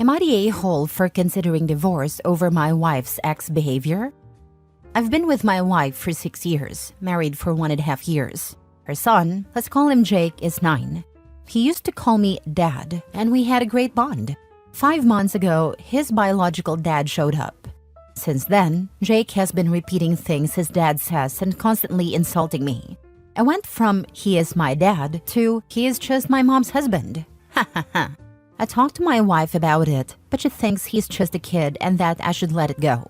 Am I the a-hole for considering divorce over my wife's ex-behavior? I've been with my wife for 6 years, married for 1.5 years. Her son, let's call him Jake, is 9. He used to call me Dad, and we had a great bond. 5 months ago, his biological dad showed up. Since then, Jake has been repeating things his dad says and constantly insulting me. I went from he is my dad to he is just my mom's husband. Ha ha ha. I talked to my wife about it, but she thinks he's just a kid and that I should let it go.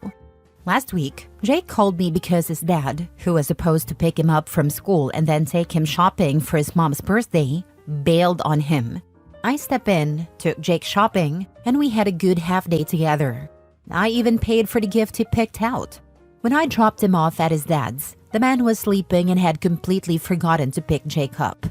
Last week, Jake called me because his dad, who was supposed to pick him up from school and then take him shopping for his mom's birthday, bailed on him. I stepped in, took Jake shopping, and we had a good half day together. I even paid for the gift he picked out. When I dropped him off at his dad's, the man was sleeping and had completely forgotten to pick Jake up.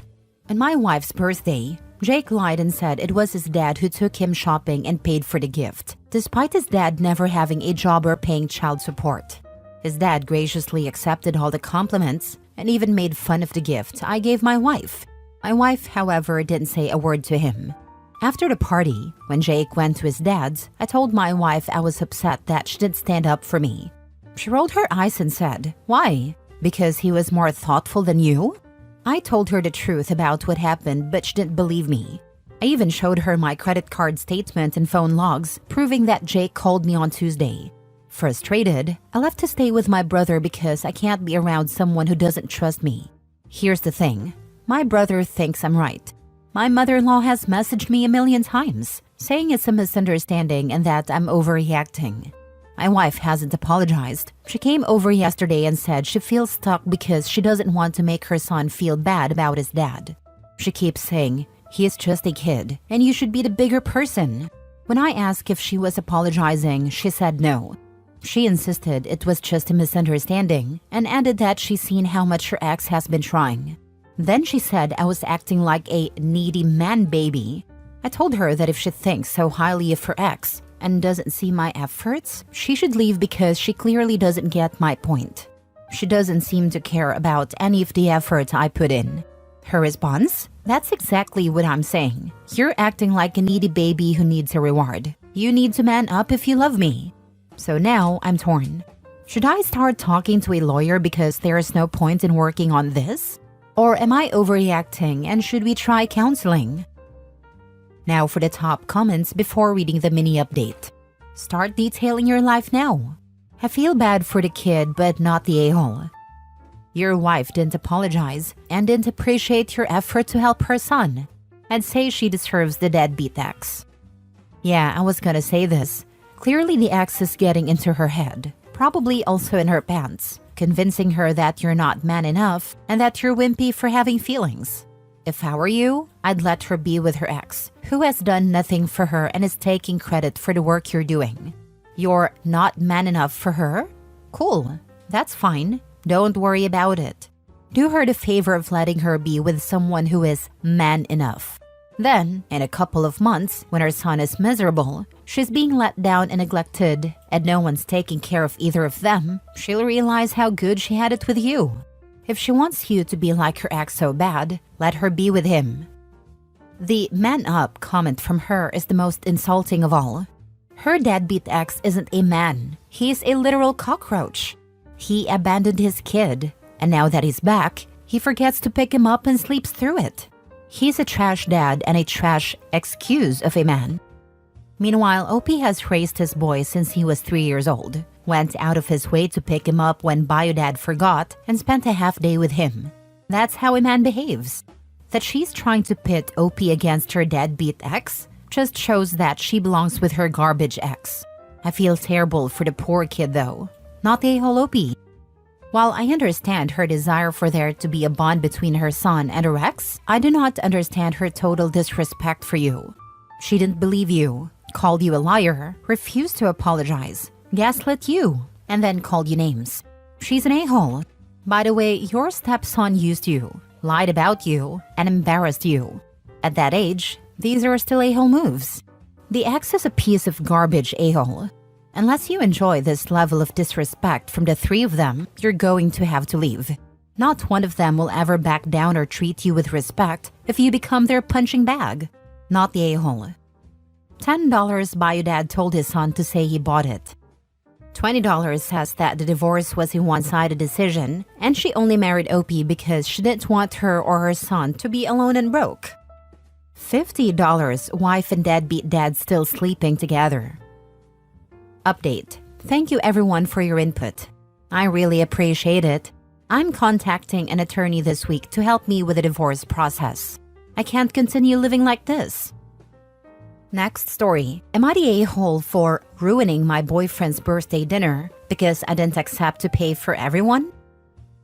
On my wife's birthday, Jake lied and said it was his dad who took him shopping and paid for the gift, despite his dad never having a job or paying child support. His dad graciously accepted all the compliments and even made fun of the gift I gave my wife. My wife, however, didn't say a word to him. After the party, when Jake went to his dad's, I told my wife I was upset that she didn't stand up for me. She rolled her eyes and said, "Why? Because he was more thoughtful than you?" I told her the truth about what happened, but she didn't believe me. I even showed her my credit card statement and phone logs, proving that Jake called me on Tuesday. Frustrated, I left to stay with my brother because I can't be around someone who doesn't trust me. Here's the thing. My brother thinks I'm right. My mother-in-law has messaged me a million times, saying it's a misunderstanding and that I'm overreacting. My wife hasn't apologized. She came over yesterday and said she feels stuck because she doesn't want to make her son feel bad about his dad. She keeps saying, "He is just a kid, and you should be the bigger person." When I asked if she was apologizing, she said no. She insisted it was just a misunderstanding and added that she's seen how much her ex has been trying. Then she said I was acting like a needy man baby. I told her that if she thinks so highly of her ex and doesn't see my efforts, she should leave because she clearly doesn't get my point. She doesn't seem to care about any of the effort I put in. Her response? That's exactly what I'm saying. You're acting like a needy baby who needs a reward. You need to man up if you love me. So now I'm torn. Should I start talking to a lawyer because there is no point in working on this? Or am I overreacting and should we try counseling? Now for the top comments before reading the mini update. Start detailing your life now. I feel bad for the kid but not the a-hole. Your wife didn't apologize and didn't appreciate your effort to help her son. I'd say she deserves the deadbeat ex. Yeah, I was gonna say this. Clearly the ex is getting into her head, probably also in her pants, convincing her that you're not man enough and that you're wimpy for having feelings. If I were you, I'd let her be with her ex, who has done nothing for her and is taking credit for the work you're doing. You're not man enough for her? Cool, that's fine. Don't worry about it. Do her the favor of letting her be with someone who is man enough. Then, in a couple of months, when her son is miserable, she's being let down and neglected, and no one's taking care of either of them, she'll realize how good she had it with you. If she wants you to be like her ex so bad, let her be with him. The man up comment from her is the most insulting of all. Her deadbeat ex isn't a man. He's a literal cockroach. He abandoned his kid, and now that he's back, he forgets to pick him up and sleeps through it. He's a trash dad and a trash excuse of a man. Meanwhile, OP has raised his boy since he was 3 years old, went out of his way to pick him up when Biodad forgot, and spent a half day with him. That's how a man behaves. That she's trying to pit OP against her deadbeat ex just shows that she belongs with her garbage ex. I feel terrible for the poor kid though, not the a-hole OP. While I understand her desire for there to be a bond between her son and her ex, I do not understand her total disrespect for you. She didn't believe you, called you a liar, refused to apologize, gaslit you, and then called you names. She's an a-hole. By the way, your stepson used you, lied about you, and embarrassed you. At that age, these are still a-hole moves. The ex is a piece of garbage a-hole. Unless you enjoy this level of disrespect from the three of them, you're going to have to leave. Not one of them will ever back down or treat you with respect if you become their punching bag. Not the a-hole. $10 bio dad told his son to say he bought it. $20 says that the divorce was a one-sided decision and she only married OP because she didn't want her or her son to be alone and broke. $50 wife and deadbeat dad still sleeping together. Update. Thank you everyone for your input. I really appreciate it. I'm contacting an attorney this week to help me with the divorce process. I can't continue living like this. Next story. Am I the a-hole for ruining my boyfriend's birthday dinner because I didn't accept to pay for everyone?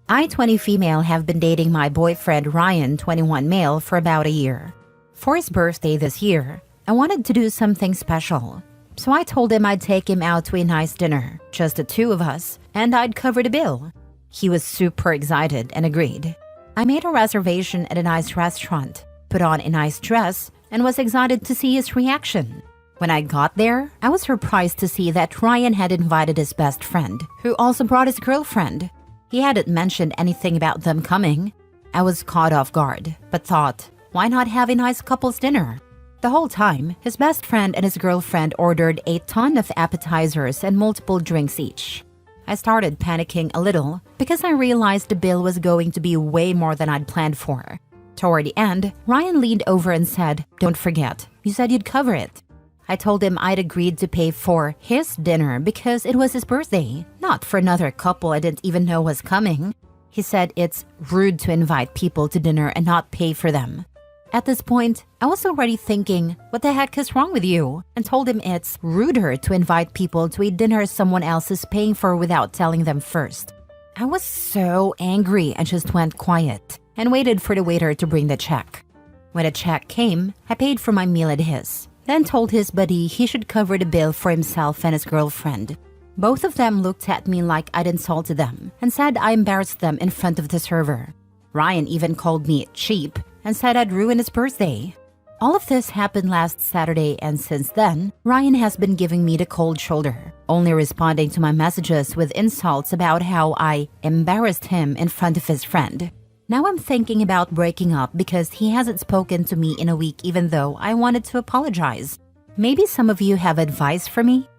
I, 20 female, have been dating my boyfriend Ryan, 21 male, for about a year. For his birthday this year, I wanted to do something special. So I told him I'd take him out to a nice dinner, just the two of us, and I'd cover the bill. He was super excited and agreed. I made a reservation at a nice restaurant, put on a nice dress, and was excited to see his reaction. When I got there, I was surprised to see that Ryan had invited his best friend, who also brought his girlfriend. He hadn't mentioned anything about them coming. I was caught off guard, but thought, why not have a nice couple's dinner? The whole time, his best friend and his girlfriend ordered a ton of appetizers and multiple drinks each. I started panicking a little because I realized the bill was going to be way more than I'd planned for. Toward the end, Ryan leaned over and said, "Don't forget, you said you'd cover it." I told him I'd agreed to pay for his dinner because it was his birthday, not for another couple I didn't even know was coming. He said it's rude to invite people to dinner and not pay for them. At this point, I was already thinking, what the heck is wrong with you? And told him it's ruder to invite people to a dinner someone else is paying for without telling them first. I was so angry and just went quiet and waited for the waiter to bring the check. When the check came, I paid for my meal at his, then told his buddy he should cover the bill for himself and his girlfriend. Both of them looked at me like I'd insulted them and said I embarrassed them in front of the server. Ryan even called me cheap and said I'd ruin his birthday. All of this happened last Saturday, and since then, Ryan has been giving me the cold shoulder, only responding to my messages with insults about how I embarrassed him in front of his friend. Now I'm thinking about breaking up because he hasn't spoken to me in a week even though I wanted to apologize. Maybe some of you have advice for me?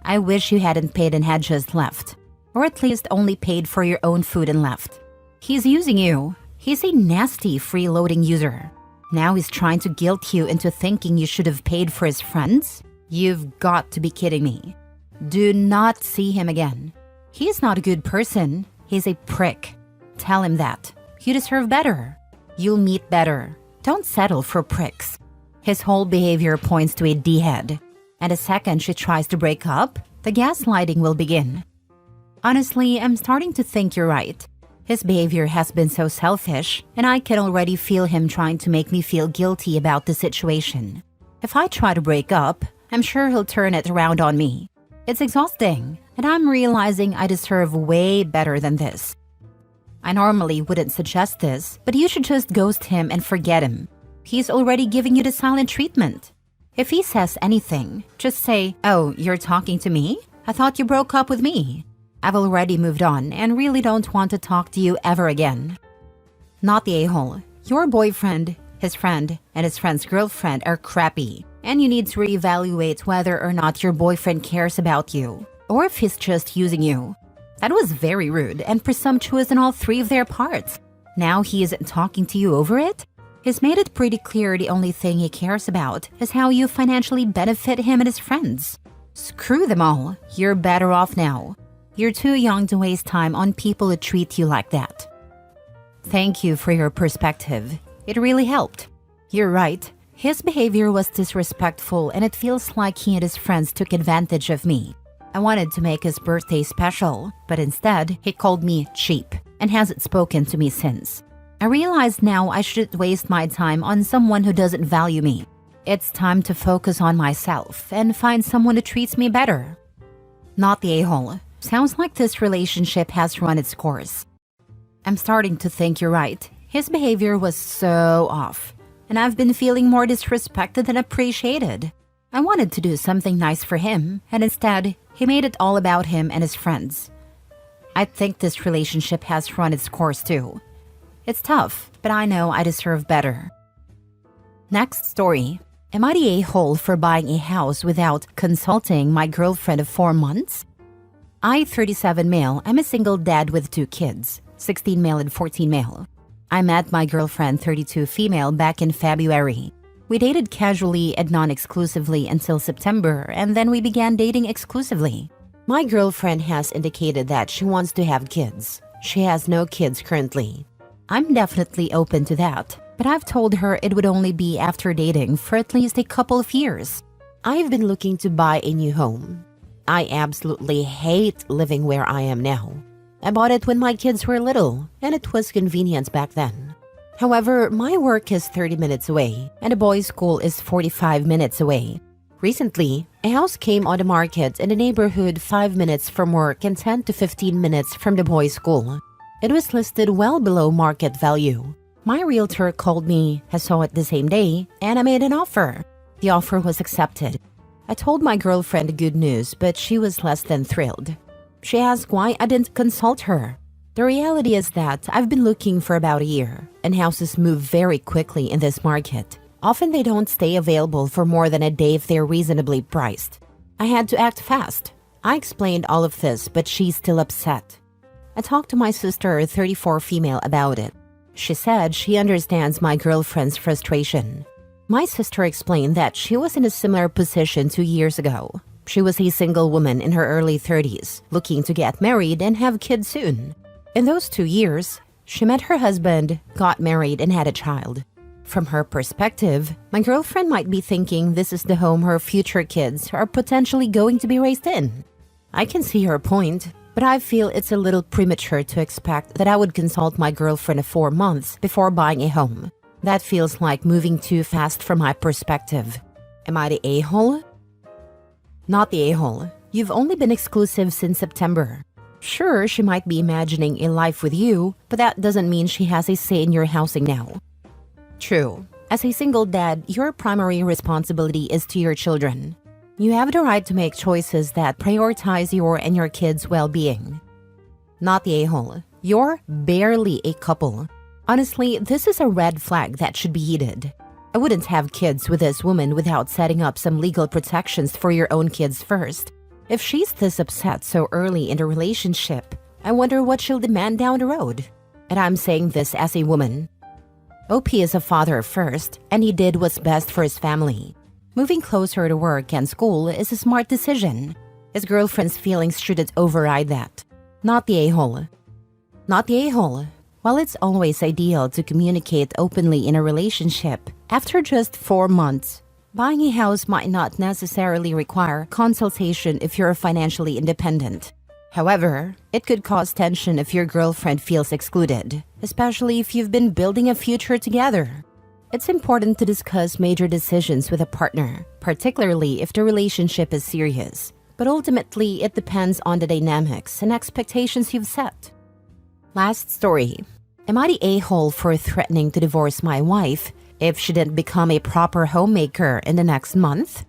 I wish you hadn't paid and had just left, or at least only paid for your own food and left. He's using you. He's a nasty freeloading user. Now he's trying to guilt you into thinking you should have paid for his friends? You've got to be kidding me. Do not see him again. He's not a good person. He's a prick. Tell him that. You deserve better. You'll meet better. Don't settle for pricks. His whole behavior points to a D-head. And the second she tries to break up, the gaslighting will begin. Honestly, I'm starting to think you're right. His behavior has been so selfish, and I can already feel him trying to make me feel guilty about the situation. If I try to break up, I'm sure he'll turn it around on me. It's exhausting, and I'm realizing I deserve way better than this. I normally wouldn't suggest this, but you should just ghost him and forget him. He's already giving you the silent treatment. If he says anything, just say, "Oh, you're talking to me? I thought you broke up with me." I've already moved on and really don't want to talk to you ever again. Not the a-hole. Your boyfriend, his friend, and his friend's girlfriend are crappy, and you need to reevaluate whether or not your boyfriend cares about you, or if he's just using you. That was very rude and presumptuous in all three of their parts. Now he isn't talking to you over it? He's made it pretty clear the only thing he cares about is how you financially benefit him and his friends. Screw them all. You're better off now. You're too young to waste time on people who treat you like that. Thank you for your perspective. It really helped. You're right. His behavior was disrespectful and it feels like he and his friends took advantage of me. I wanted to make his birthday special, but instead, he called me cheap and hasn't spoken to me since. I realize now I shouldn't waste my time on someone who doesn't value me. It's time to focus on myself and find someone who treats me better. Not the a-hole. Sounds like this relationship has run its course. I'm starting to think you're right. His behavior was so off, and I've been feeling more disrespected than appreciated. I wanted to do something nice for him, and instead, he made it all about him and his friends. I think this relationship has run its course too. It's tough, but I know I deserve better. Next story. Am I the a-hole for buying a house without consulting my girlfriend of 4 months? I, 37 male, I'm a single dad with 2 kids, 16 male and 14 male. I met my girlfriend, 32 female, back in February. We dated casually and non-exclusively until September, and then we began dating exclusively. My girlfriend has indicated that she wants to have kids. She has no kids currently. I'm definitely open to that, but I've told her it would only be after dating for at least a couple of years. I've been looking to buy a new home. I absolutely hate living where I am now. I bought it when my kids were little, and it was convenient back then. However, my work is 30 minutes away, and the boys' school is 45 minutes away. Recently, a house came on the market in the neighborhood 5 minutes from work and 10 to 15 minutes from the boys' school. It was listed well below market value. My realtor called me, I saw it the same day, and I made an offer. The offer was accepted. I told my girlfriend the good news, but she was less than thrilled. She asked why I didn't consult her. The reality is that I've been looking for about a year, and houses move very quickly in this market. Often they don't stay available for more than a day if they're reasonably priced. I had to act fast. I explained all of this, but she's still upset. I talked to my sister, 34 female, about it. She said she understands my girlfriend's frustration. My sister explained that she was in a similar position 2 years ago. She was a single woman in her early 30s, looking to get married and have kids soon. In those 2 years, she met her husband, got married, and had a child. From her perspective, my girlfriend might be thinking this is the home her future kids are potentially going to be raised in. I can see her point, but I feel it's a little premature to expect that I would consult my girlfriend of 4 months before buying a home. That feels like moving too fast from my perspective. Am I the a-hole? Not the a-hole. You've only been exclusive since September. Sure, she might be imagining a life with you, but that doesn't mean she has a say in your housing now. True. As a single dad, your primary responsibility is to your children. You have the right to make choices that prioritize your and your kids' well-being. Not the a-hole. You're barely a couple. Honestly, this is a red flag that should be heeded. I wouldn't have kids with this woman without setting up some legal protections for your own kids first. If she's this upset so early in the relationship, I wonder what she'll demand down the road. And I'm saying this as a woman. OP is a father first, and he did what's best for his family. Moving closer to work and school is a smart decision. His girlfriend's feelings shouldn't override that. Not the a-hole. Not the a-hole. While it's always ideal to communicate openly in a relationship, after just 4 months, buying a house might not necessarily require consultation if you're financially independent. However, it could cause tension if your girlfriend feels excluded, especially if you've been building a future together. It's important to discuss major decisions with a partner, particularly if the relationship is serious. But ultimately, it depends on the dynamics and expectations you've set. Last story. Am I the a-hole for threatening to divorce my wife if she didn't become a proper homemaker in the next month?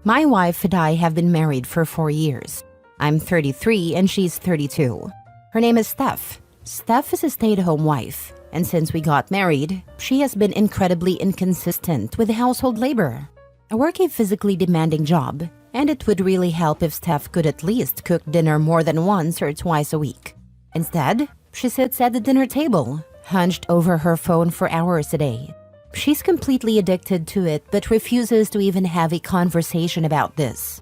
My wife and I have been married for 4 years. I'm 33 and she's 32. Her name is Steph. Steph is a stay-at-home wife, and since we got married, she has been incredibly inconsistent with household labor. I work a physically demanding job, and it would really help if Steph could at least cook dinner more than once or twice a week. Instead, she sits at the dinner table, hunched over her phone for hours a day. She's completely addicted to it but refuses to even have a conversation about this.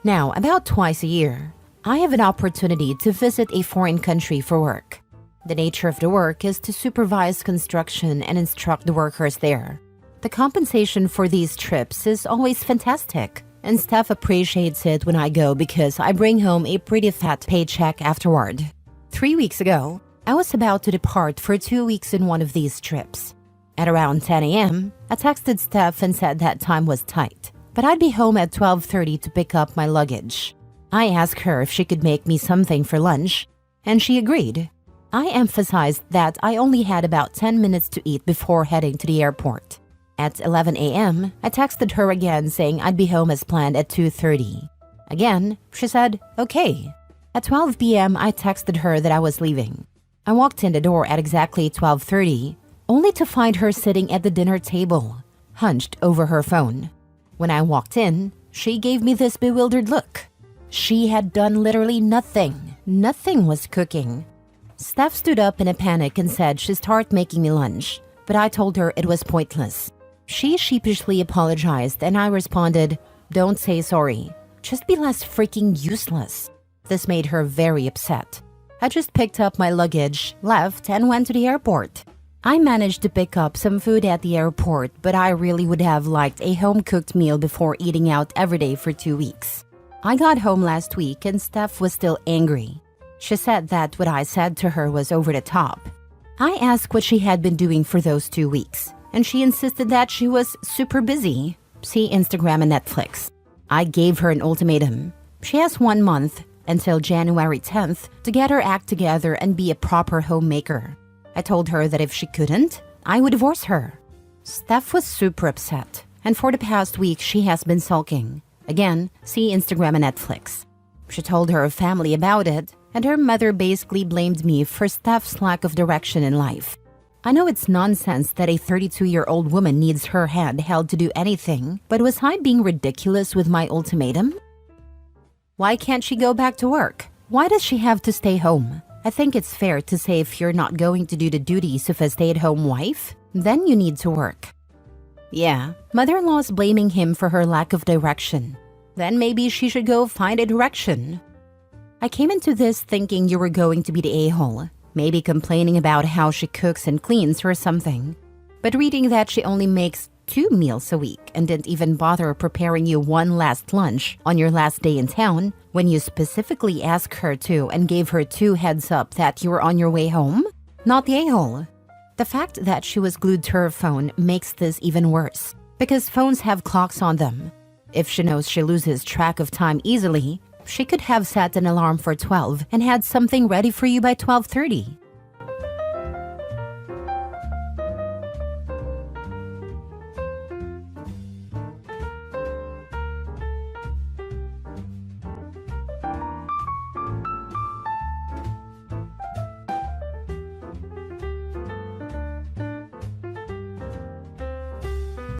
Now, about twice a year, I have an opportunity to visit a foreign country for work. The nature of the work is to supervise construction and instruct the workers there. The compensation for these trips is always fantastic, and Steph appreciates it when I go because I bring home a pretty fat paycheck afterward. 3 weeks ago, I was about to depart for 2 weeks in one of these trips. At around 10 a.m., I texted Steph and said that time was tight, but I'd be home at 12:30 to pick up my luggage. I asked her if she could make me something for lunch, and she agreed. I emphasized that I only had about 10 minutes to eat before heading to the airport. At 11 a.m., I texted her again saying I'd be home as planned at 2:30. Again, she said, okay. At 12 p.m., I texted her that I was leaving. I walked in the door at exactly 12:30, only to find her sitting at the dinner table. hunched over her phone. When I walked in, she gave me this bewildered look. She had done literally nothing. Nothing was cooking. Steph stood up in a panic and said she'd start making me lunch, but I told her it was pointless. She sheepishly apologized and I responded, "Don't say sorry. Just be less freaking useless." This made her very upset. I just picked up my luggage, left, and went to the airport. I managed to pick up some food at the airport, but I really would have liked a home-cooked meal before eating out every day for 2 weeks. I got home last week and Steph was still angry. She said that what I said to her was over the top. I asked what she had been doing for those 2 weeks, and she insisted that she was super busy. See Instagram and Netflix. I gave her an ultimatum. She has 1 month, until January 10th, to get her act together and be a proper homemaker. I told her that if she couldn't, I would divorce her. Steph was super upset, and for the past week she has been sulking. Again, see Instagram and Netflix. She told her family about it, and her mother basically blamed me for Steph's lack of direction in life. I know it's nonsense that a 32-year-old woman needs her hand held to do anything, but was I being ridiculous with my ultimatum? Why can't she go back to work? Why does she have to stay home? I think it's fair to say if you're not going to do the duties of a stay-at-home wife, then you need to work. Yeah, mother-in-law's blaming him for her lack of direction. Then maybe she should go find a direction. I came into this thinking you were going to be the a-hole, maybe complaining about how she cooks and cleans or something. But reading that she only makes 2 meals a week and didn't even bother preparing you one last lunch on your last day in town when you specifically asked her to and gave her 2 heads up that you were on your way home? Not the a-hole. The fact that she was glued to her phone makes this even worse, because phones have clocks on them. If she knows she loses track of time easily, she could have set an alarm for 12 and had something ready for you by 12:30.